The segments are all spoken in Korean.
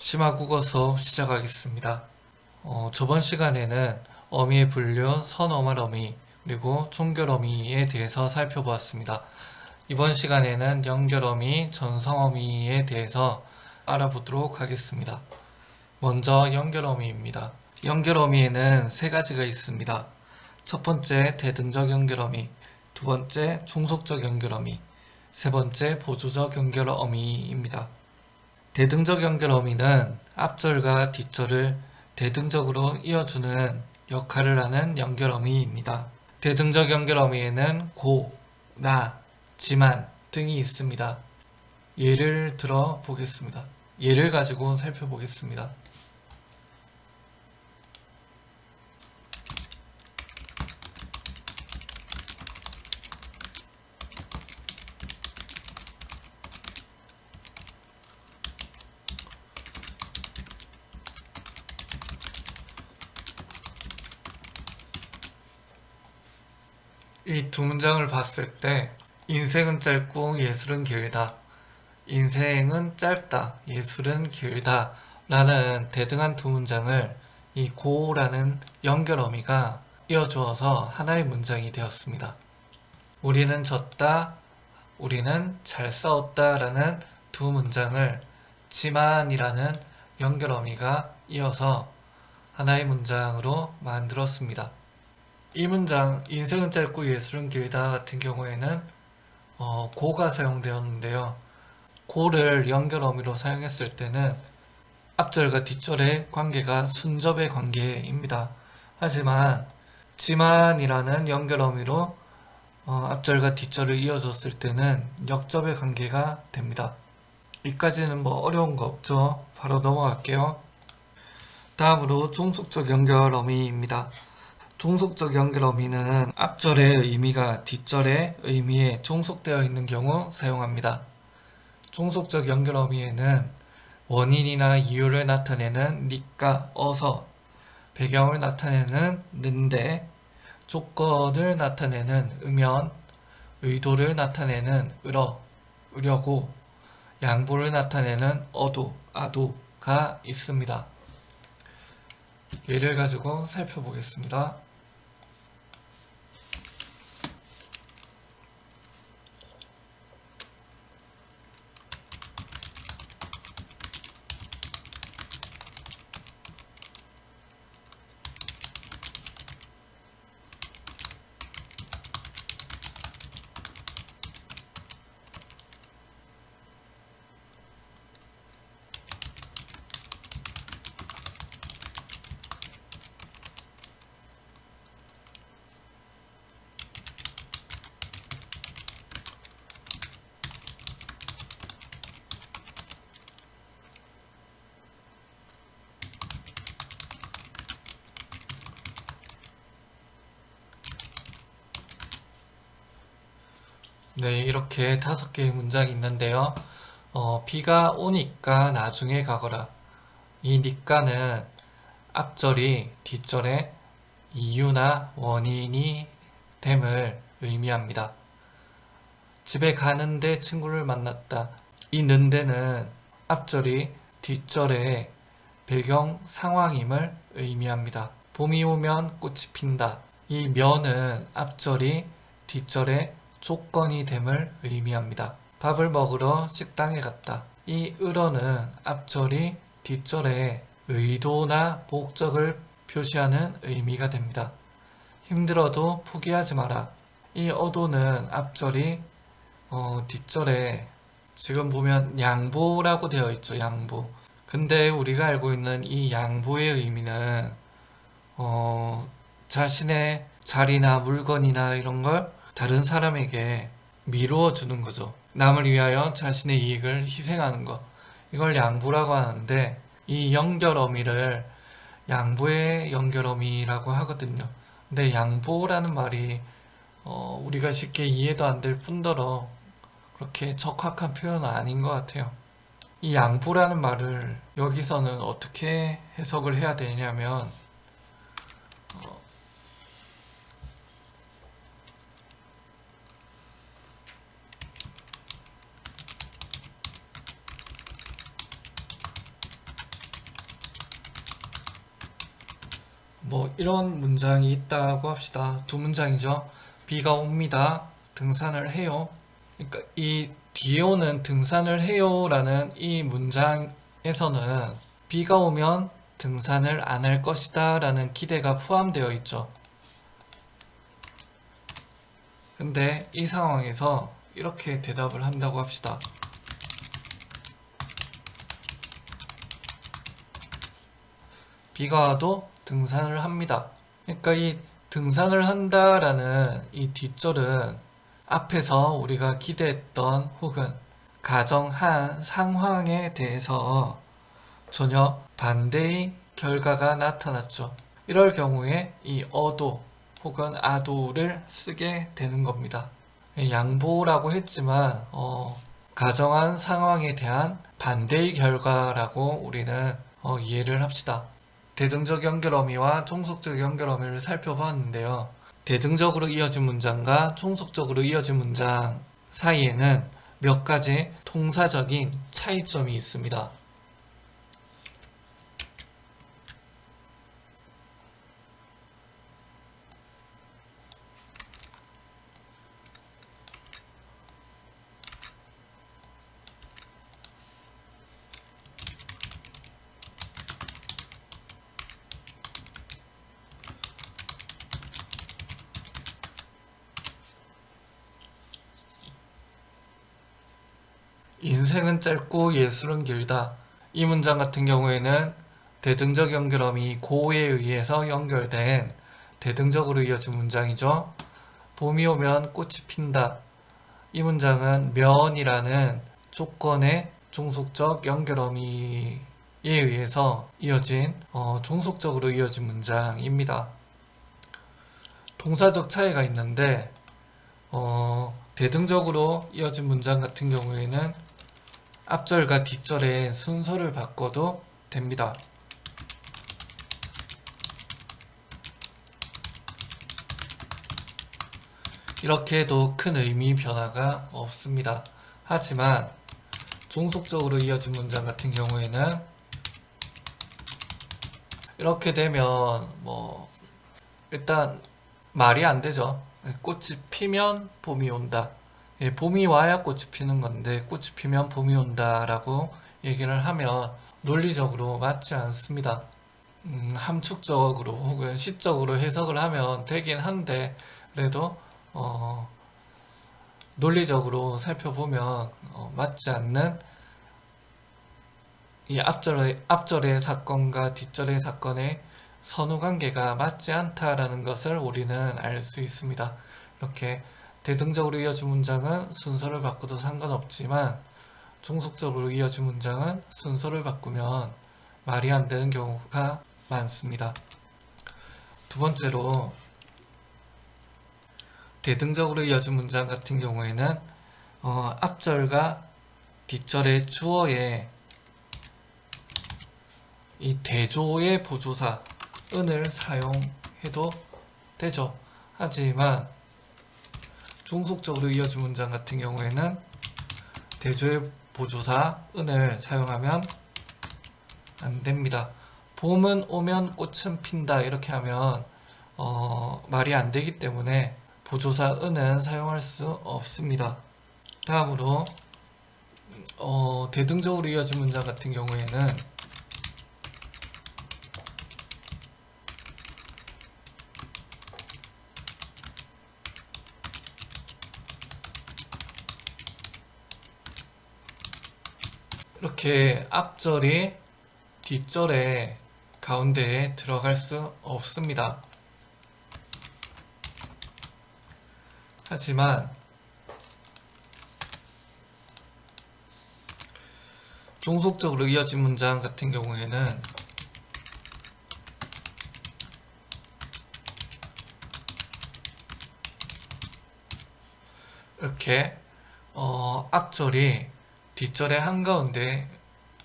심화국어 수업 시작하겠습니다. 저번 시간에는 어미의 분류, 선어말어미, 그리고 종결어미에 대해서 살펴보았습니다. 이번 시간에는 연결어미, 전성어미에 대해서 알아보도록 하겠습니다. 먼저 연결어미입니다. 연결어미에는 세 가지가 있습니다. 첫 번째 대등적 연결어미, 두 번째 종속적 연결어미, 세 번째 보조적 연결어미입니다. 대등적 연결어미는 앞절과 뒷절을 대등적으로 이어주는 역할을 하는 연결어미입니다. 대등적 연결어미에는 고, 나, 지만 등이 있습니다. 예를 들어 보겠습니다. 예를 가지고 살펴보겠습니다. 이 두 문장을 봤을 때 인생은 짧고 예술은 길다, 인생은 짧다, 예술은 길다 라는 대등한 두 문장을 이 고라는 연결어미가 이어주어서 하나의 문장이 되었습니다. 우리는 졌다, 우리는 잘 싸웠다 라는 두 문장을 지만이라는 연결어미가 이어서 하나의 문장으로 만들었습니다. 이 문장 인생은 짧고 예술은 길다 같은 경우에는 고가 사용되었는데요. 고를 연결어미로 사용했을 때는 앞절과 뒷절의 관계가 순접의 관계입니다. 하지만 지만이라는 연결어미로 앞절과 뒷절을 이어줬을 때는 역접의 관계가 됩니다. 여기까지는 뭐 어려운 거 없죠? 바로 넘어갈게요. 다음으로 종속적 연결어미입니다. 종속적 연결어미는 앞절의 의미가 뒷절의 의미에 종속되어 있는 경우 사용합니다. 종속적 연결어미에는 원인이나 이유를 나타내는 니까, 어서, 배경을 나타내는 는데, 조건을 나타내는 으면, 의도를 나타내는 으러, 으려고, 양보를 나타내는 어도, 아도가 있습니다. 예를 가지고 살펴보겠습니다. 네, 이렇게 5개의 문장이 있는데요. 비가 오니까 나중에 가거라. 이 니까는 앞절이 뒷절에 이유나 원인이 됨을 의미합니다. 집에 가는데 친구를 만났다. 이 는데는 앞절이 뒷절에 배경 상황임을 의미합니다. 봄이 오면 꽃이 핀다. 이 면은 앞절이 뒷절에 조건이 됨을 의미합니다. 밥을 먹으러 식당에 갔다. 이 으러는 앞절이 뒷절에 의도나 목적을 표시하는 의미가 됩니다. 힘들어도 포기하지 마라. 이 어도는 앞절이 뒷절에 지금 보면 양보라고 되어 있죠. 양보. 근데 우리가 알고 있는 이 양보의 의미는 자신의 자리나 물건이나 이런 걸 다른 사람에게 미루어 주는 거죠. 남을 위하여 자신의 이익을 희생하는 것. 이걸 양보라고 하는데 이 연결어미를 양보의 연결어미라고 하거든요. 근데 양보라는 말이 우리가 쉽게 이해도 안 될 뿐더러 그렇게 적확한 표현은 아닌 것 같아요. 이 양보라는 말을 여기서는 어떻게 해석을 해야 되냐면 뭐 이런 문장이 있다고 합시다. 두 문장이죠. 비가 옵니다. 등산을 해요. 그러니까 이 뒤에 오는 등산을 해요라는 이 문장에서는 비가 오면 등산을 안 할 것이다 라는 기대가 포함되어 있죠. 근데 이 상황에서 이렇게 대답을 한다고 합시다. 비가 와도 등산을 합니다. 그러니까 이 등산을 한다라는 이 뒷절은 앞에서 우리가 기대했던 혹은 가정한 상황에 대해서 전혀 반대의 결과가 나타났죠. 이럴 경우에 이 어도 혹은 아도를 쓰게 되는 겁니다. 양보라고 했지만 가정한 상황에 대한 반대의 결과라고 우리는 이해를 합시다. 대등적 연결어미와 종속적 연결어미를 살펴봤는데요. 대등적으로 이어진 문장과 종속적으로 이어진 문장 사이에는 몇 가지 통사적인 차이점이 있습니다. 인생은 짧고 예술은 길다. 이 문장 같은 경우에는 대등적 연결어미 고에 의해서 연결된 대등적으로 이어진 문장이죠. 봄이 오면 꽃이 핀다. 이 문장은 면이라는 조건의 종속적 연결어미에 의해서 이어진 종속적으로 이어진 문장입니다. 동사적 차이가 있는데 대등적으로 이어진 문장 같은 경우에는 앞절과 뒷절의 순서를 바꿔도 됩니다. 이렇게 해도 큰 의미 변화가 없습니다. 하지만 종속적으로 이어진 문장 같은 경우에는 이렇게 되면 일단 말이 안 되죠. 꽃이 피면 봄이 온다. 봄이 와야 꽃이 피는 건데 꽃이 피면 봄이 온다라고 얘기를 하면 논리적으로 맞지 않습니다. 함축적으로 혹은 시적으로 해석을 하면 되긴 한데 그래도 논리적으로 살펴보면 맞지 않는 이 앞절의 사건과 뒷절의 사건의 선후관계가 맞지 않다라는 것을 우리는 알 수 있습니다. 이렇게 대등적으로 이어진 문장은 순서를 바꿔도 상관없지만 종속적으로 이어진 문장은 순서를 바꾸면 말이 안 되는 경우가 많습니다. 두 번째로 대등적으로 이어진 문장 같은 경우에는 앞절과 뒷절의 주어에 이 대조의 보조사 은을 사용해도 되죠. 하지만 종속적으로 이어진 문장 같은 경우에는 대조의 보조사 은을 사용하면 안 됩니다. 봄은 오면 꽃은 핀다 이렇게 하면 말이 안 되기 때문에 보조사 은은 사용할 수 없습니다. 다음으로 대등적으로 이어진 문장 같은 경우에는 이렇게 앞절이 뒷절의 가운데에 들어갈 수 없습니다. 하지만 종속적으로 이어진 문장 같은 경우에는 이렇게 앞절이 뒷절의 한가운데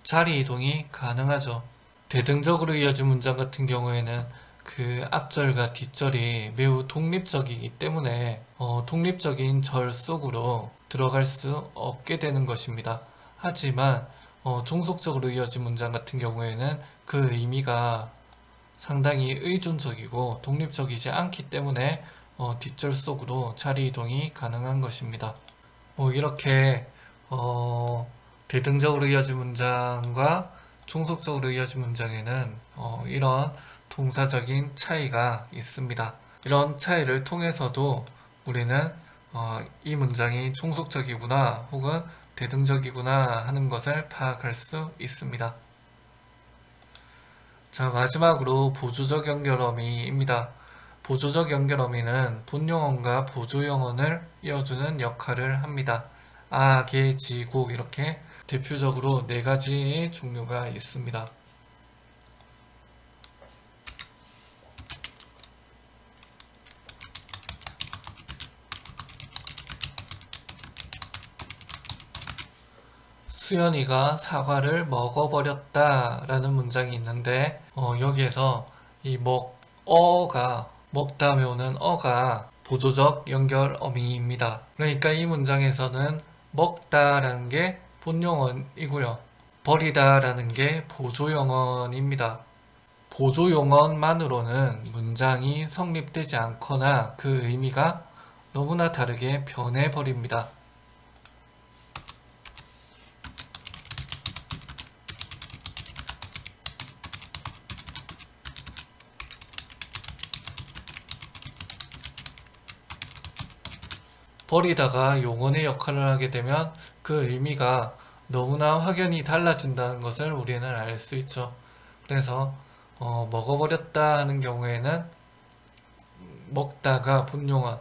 자리 이동이 가능하죠. 대등적으로 이어진 문장 같은 경우에는 그 앞절과 뒷절이 매우 독립적이기 때문에 독립적인 절 속으로 들어갈 수 없게 되는 것입니다. 하지만 종속적으로 이어진 문장 같은 경우에는 그 의미가 상당히 의존적이고 독립적이지 않기 때문에 뒷절 속으로 자리 이동이 가능한 것입니다. 이렇게 대등적으로 이어진 문장과 종속적으로 이어진 문장에는 이런 동사적인 차이가 있습니다. 이런 차이를 통해서도 우리는 이 문장이 종속적이구나 혹은 대등적이구나 하는 것을 파악할 수 있습니다. 자, 마지막으로 보조적 연결어미입니다. 보조적 연결어미는 본용언과 보조용언을 이어주는 역할을 합니다. 아, 개, 지, 고 이렇게 대표적으로 4가지의 종류가 있습니다. 수연이가 사과를 먹어버렸다 라는 문장이 있는데 여기에서 이 먹다음에 오는 어가 보조적 연결 어미입니다. 그러니까 이 문장에서는 먹다라는 게 본용언이고요. 버리다라는 게 보조용언입니다. 보조용언만으로는 문장이 성립되지 않거나 그 의미가 너무나 다르게 변해버립니다. 버리다가 용언의 역할을 하게 되면 그 의미가 너무나 확연히 달라진다는 것을 우리는 알 수 있죠. 그래서 먹어버렸다 하는 경우에는 먹다가 본용언,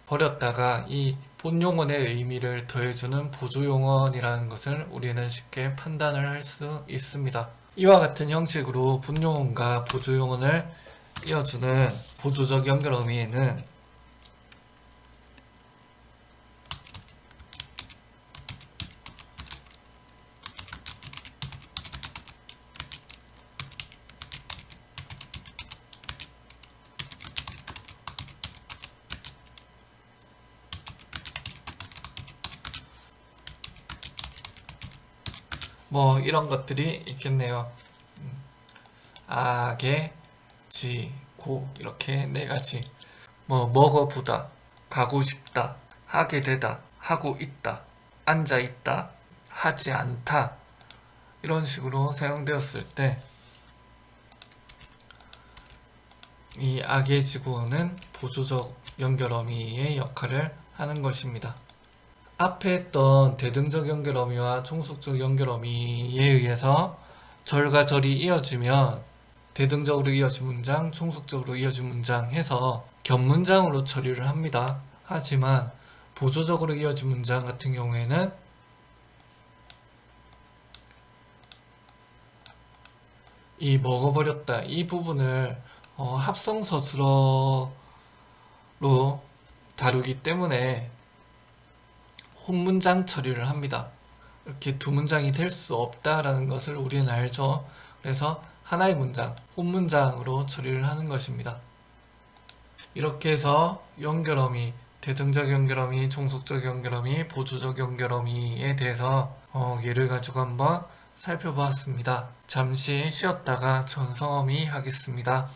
버렸다가 이 본용언의 의미를 더해주는 보조용언이라는 것을 우리는 쉽게 판단을 할 수 있습니다. 이와 같은 형식으로 본용언과 보조용언을 이어주는 보조적 연결 어미에는 이런 것들이 있겠네요. 아, 개, 지, 고 이렇게 4가지. 먹어보다, 가고 싶다, 하게 되다, 하고 있다, 앉아 있다, 하지 않다 이런 식으로 사용되었을 때 이 악의 지구어는 보조적 연결어미의 역할을 하는 것입니다. 앞에 했던 대등적 연결어미와 종속적 연결어미에 의해서 절과 절이 이어지면 대등적으로 이어진 문장, 종속적으로 이어진 문장 해서 겹문장으로 처리를 합니다. 하지만 보조적으로 이어진 문장 같은 경우에는 이 먹어버렸다 이 부분을 합성서술어로 다루기 때문에 혼문장 처리를 합니다. 이렇게 두 문장이 될 수 없다라는 것을 우리는 알죠. 그래서 하나의 문장, 혼문장으로 처리를 하는 것입니다. 이렇게 해서 연결어미, 대등적 연결어미, 종속적 연결어미, 보조적 연결어미에 대해서 예를 가지고 한번 살펴보았습니다. 잠시 쉬었다가 전성어미 하겠습니다.